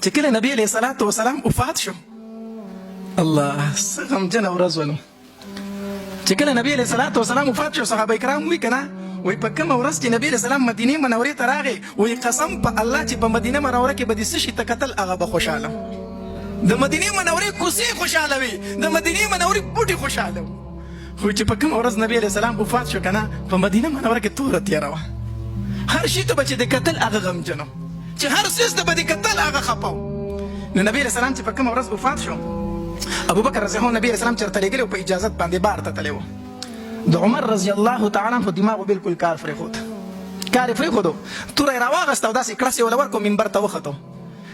چې کله نبی علیه الصلاة والسلام وفات شو، الله څه غمجنه ورځ ولو، چې کله نبی علیه الصلاة والسلام وفات شو صحابه کرام وی کنه وی په کومه ورځ چې نبی علیه السلام مدینې منورې ته راغی وی قسم په الله چې په مدینه منوره کې به دې څه شي ته کتل هغه به خوشحاله، د مدینې منورې کوڅې خوشحاله وي، د مدینې منورې بوټي خوشحاله وي. خو چې په کومه ورځ نبی علیه السلام وفات شو کنه په مدینه منوره کې توره تیاره وه، هر شي ته به چې د کتل هغه غمجن و، چې هر څیز ته به د کتل هغه خفه و. نو نبی علیه السلام چې په کومه ورځ وفات شو، ابوبکر رضی الله عنه نبی علیه السلام چېرته لېږلی و په اجازت باندې بار ته تللی و. د عمر رضی الله تعالی عنه دماغو بالکل کار پرېښود، کار یې پرېښودو، توره یې راواغسته او داسې کړس یې وله ورکړو منبر ته وختو.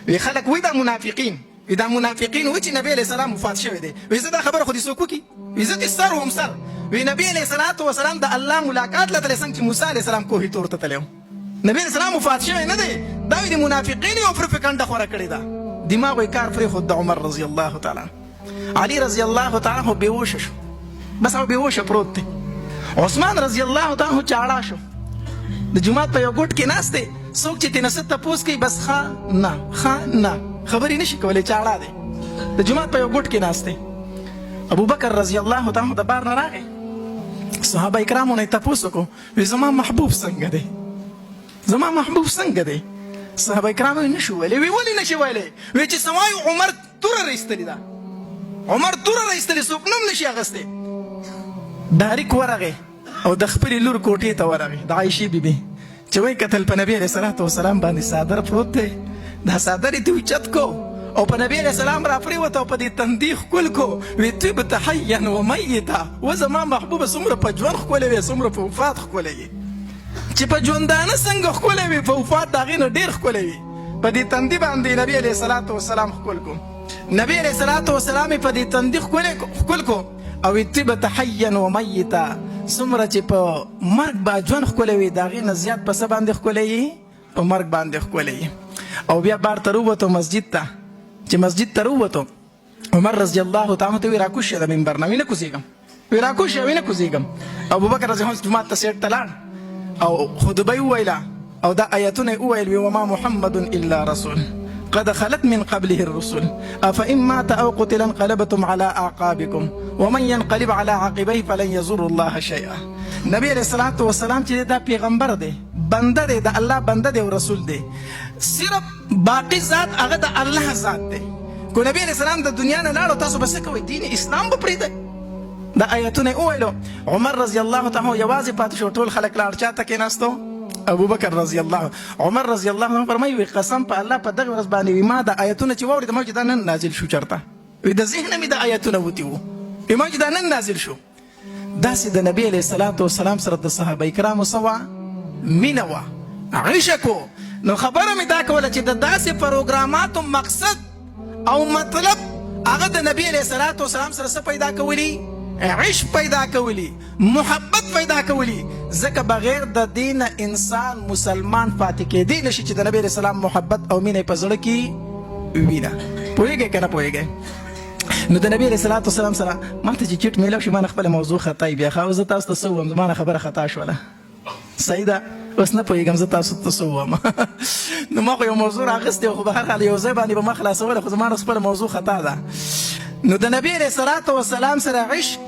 وی خلک وی دا منافقین، وی دا منافقین وی چې نبی علیه السلام وفات شوی دی، وی زه دا خبره خو دې څوک وکړي، وی زه دې سر وم سر، وی نبی علیه الصلاة والسلام د الله ملاقات له تللی څنګه چې موسی علیه السلام کوهي تور ته تللی و. نبی علیه السلام وفات شوی نه دی، دا وی د منافقین یو پروپاګنډه خوره کړې ده. دماغو یې کار پرېښود د عمر رضی الله تعالی عنه. علي رضی الله تعالی عنه بېهوشه شو، بس هغه بېهوشه پروت دی. عثمان رضی الله تعالی عنه چاړه شو، د جومات په یو ګوټ کې ناست دی، څوک چې ترې نه څه تپوس کوي بس ښه نه ښه نه خبرې نشي کولی، چاړه دی، د جومات په یو ګوټ کې ناست دی. ابوبکر رضی الله تعالی عنه د بار نه راغی، صحابه کرامو نه یې تپوس وکړو، وی زما محبوب څنګه دی، زما محبوب څنګه دی؟ صحابه کرامو یې نشو ویلی، وی ولې نشي ویلی؟ وی چې سوای عمر توره رایستلې ده، عمر توره رایستلې څوک نوم نشي اخیستی. ډاریک ورغی او د خپلې لور کوټې ته ورغی، د عایشې بیبي چې وایي کتل په نبي علیه الصلاة والسلام باندې څادر پروت دی، دا څادر یې ته اوچت کو او په نبي علیه السلام را پرېوته او په دې تندي ښکل کو، وی طبت حیا و میته، و زما محبوبه څومره په ژوند ښکلې وې څومره په وفات ښکلې وې، چې په ژوندانه څنګه ښکلې وې په وفات د هغې نه ډېر ښکلې وې. په دې تندي باندې نبي علیه الصلاة والسلام ښکل کو، نبي علیه الصلاة والسلام یې په دې تندي ښکل کو او طبت حیا و میته، څومره چې په مرګ به ژوند ښکلی وي د هغې نه زیات په څه باندې ښکلی یي؟ په مرګ باندې ښکلی یي. او بیا بار ته راووتو مسجد ته، چې مسجد ته راووتو عمر رضی الله تعالی ته وی راکوز شه د منبر نه، وی نه کوزېږم، وی راکوز شه وی نه کوزېږم. ابوبکر رضی الله عنه جومات ته سیټ ته لاړ او خطبه یې وویله او دا آیتونه یې وویل، وی وما محمد الا رسول قد خلت من قبله الرسل افإن مات او قتل انقلبتم على اعقابكم ومن ينقلب على عقبيه فلن يضر الله شيئا. نبی علیہ الصلوۃ والسلام چې دا پیغمبر دی، بنده دی، د الله بنده دی او رسول دی، صرف باقی ذات هغه د الله ذات دی. کو نبی علیہ السلام د دنیا نه لاړو تاسو به څه کوئ؟ دین اسلام به پرېږدئ. دا آیتونه یې وویلو. عمر رضی الله تعالی عنه یوازې پاتې شو، ټول خلک لاړ، چا ته کېناستو؟ ابوبکر رضی الله عنه. عمر رضی الله عنه فرمایي وی قسم په الله په دغه ورځ باندې وی ما د آیتونه چې واورېدم ما چې دا نن نازل شو، چېرته وی د ذهنه مې د آیتونه وتي وو، ما چې دا نن نازل شو. داسې د نبی علیه الصلاة والسلام سره د صحابه کرامو څه وه؟ مینه وه، عشق و. نو خبره مې دا کوله چې د داسې پروګراماتو مقصد او مطلب هغه د نبی علیه الصلاة والسلام سره څه پیدا کولی؟ عشق پیدا کولی، محبت پیدا کولی. ځکه بغیر د دین انسان مسلمان پاتې کېدی نشي چې د نبی علیه السلام محبت او مینه په زړه کې وینه. پوهېږئ که نه پوهېږئ؟ نو د نبی علیه الصلاة والسلام سره ما ته چې چیټ میلاو شي ما نه خپله موضوع خطا یي، بیا خو زه تاسو ته څه ووایم؟ زما نه خبره خطا شوله، صحیح ده؟ اوس نه پوهېږم زه تاسو ته څه ووایم. نو ما خو یو موضوع راغستې وه، خو به هر حال یو ځای باندې به ما خلاصوله، خو زما نه خپله موضوع خطا ده. نو د نبی علیه الصلاة والسلام سره عشق،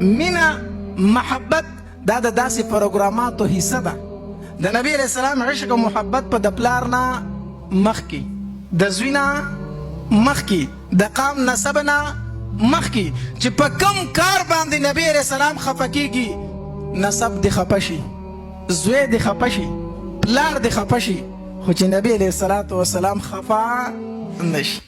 مینه، محبت دا د داسې پروګراماتو حصه ده. د نبی علیه السلام عشق او محبت په د پلار نه مخکې، د زوی نه مخکې، د قام نسب نه مخکې، چې په کم کار باندې نبی علیه السلام خفه کېږي، نسب دې خفه شي، زوی دې خفه شي، پلار دې خفه شي، خو چې نبی علیه الصلاة والسلام خفه نشي.